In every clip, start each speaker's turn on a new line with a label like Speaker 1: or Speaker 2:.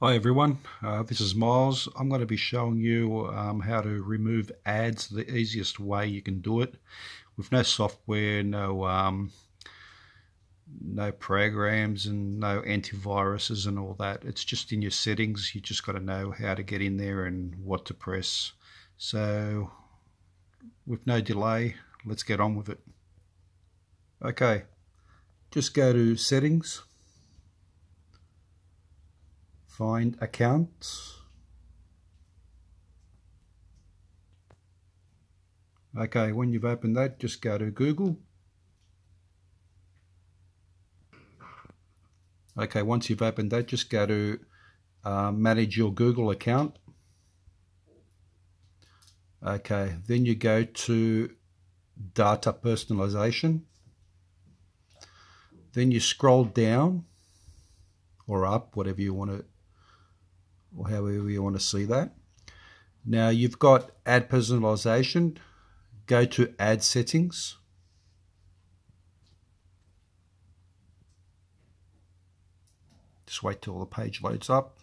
Speaker 1: Hi everyone, this is Miles. I'm going to be showing you how to remove ads the easiest way you can do it with no software, no programs and no antiviruses and all that. It's just in your settings. You just got to know how to get in there and what to press. So with no delay, let's get on with it. Okay, just go to settings, find accounts. Okay, when you've opened that, just go to Google. Okay, once you've opened that, just go to manage your Google account. Okay, then you go to data personalization. Then you scroll down or up, whatever you want to, or however you want to see that. Now you've got ad personalization. Go to ad settings. Just wait till the page loads up.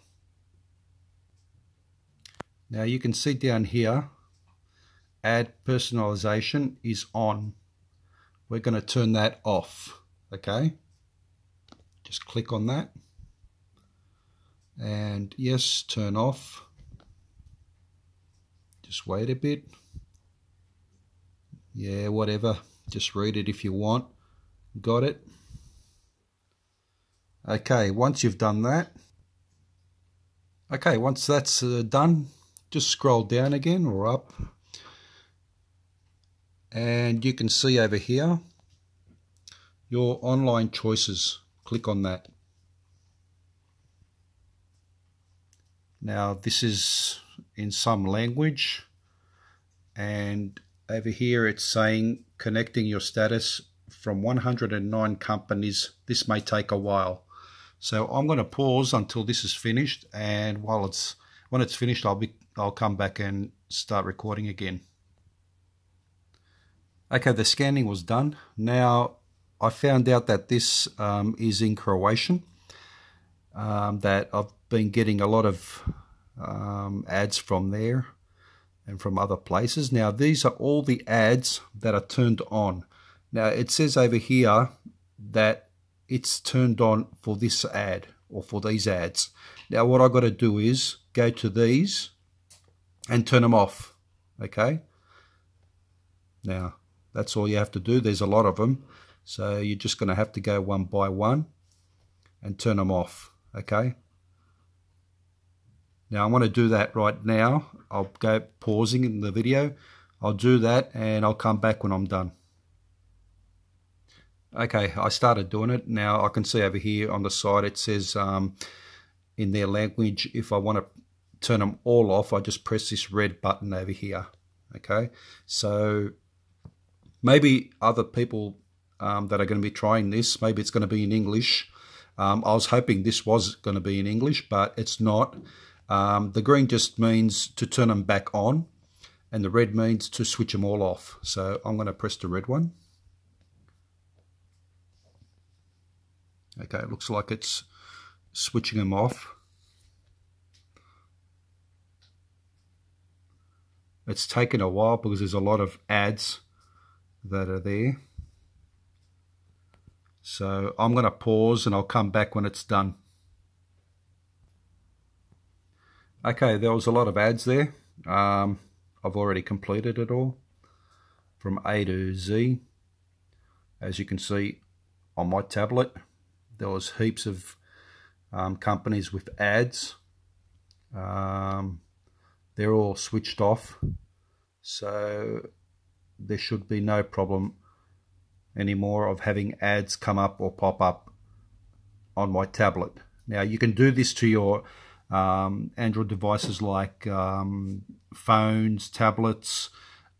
Speaker 1: Now you can see down here, ad personalization is on. We're going to turn that off. Okay, just click on that and yes, turn off. Just wait a bit. Yeah, whatever, just read it if you want. Got it? Okay, once you've done that, once that's done, just scroll down again or up and you can see over here your online choices. Click on that. Now this is in some language, and over here it's saying connecting your status from 109 companies. This may take a while, so I'm going to pause until this is finished, and when it's finished I'll come back and start recording again. Okay, the scanning was done. Now I found out that this is in Croatian, that I've been getting a lot of ads from there and from other places. Now these are all the ads that are turned on. Now it says over here that it's turned on for this ad or for these ads. Now what I've got to do is go to these and turn them off. Okay, now that's all you have to do. There's a lot of them, so you're just going to have to go one by one and turn them off. Okay, now I want to do that right now. I'll go pausing in the video. I'll do that and I'll come back when I'm done. Okay, I started doing it. Now I can see over here on the side it says in their language, if I want to turn them all off, I just press this red button over here. Okay, so maybe other people that are going to be trying this, maybe it's going to be in English. I was hoping this was going to be in English, but it's not. The green just means to turn them back on, and the red means to switch them all off. So I'm going to press the red one. Okay, it looks like it's switching them off. It's taken a while because there's a lot of ads that are there. So I'm going to pause and I'll come back when it's done. Okay, there was a lot of ads there. I've already completed it all from A to Z. As you can see on my tablet, there was heaps of companies with ads. They're all switched off, so there should be no problem anymore of having ads come up or pop up on my tablet. Now you can do this to your Android devices like phones, tablets.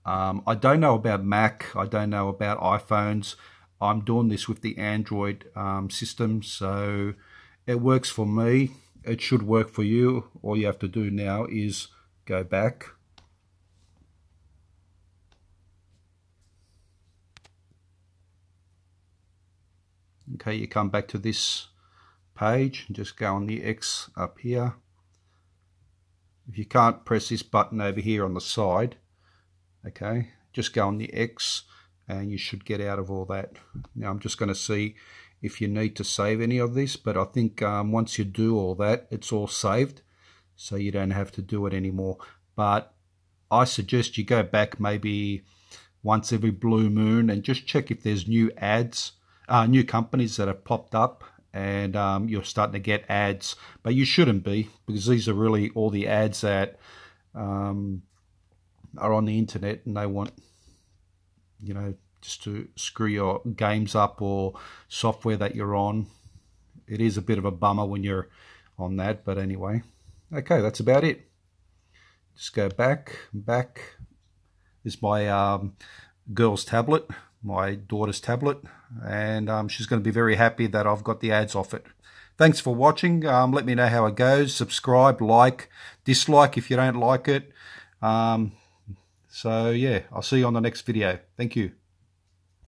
Speaker 1: I don't know about Mac, I don't know about iPhones. I'm doing this with the Android system, so it works for me. It should work for you. All you have to do now is go back. Okay, you come back to this page, just go on the X up here If you can't, press this button over here on the side. Okay, just go on the X and you should get out of all that. Now I'm just going to see if you need to save any of this, but I think once you do all that, it's all saved, so you don't have to do it anymore. But I suggest you go back maybe once every blue moon and just check if there's new ads, new companies that have popped up, and you're starting to get ads. But you shouldn't be, because these are really all the ads that are on the internet, and they want, you know, just to screw your games up or software that you're on. It is a bit of a bummer when you're on that, but anyway. Okay, that's about it. Just go back. This is my girl's tablet, my daughter's tablet, and she's going to be very happy that I've got the ads off it. Thanks for watching. Let me know how it goes. Subscribe, like, dislike if you don't like it. So yeah, I'll see you on the next video. Thank you.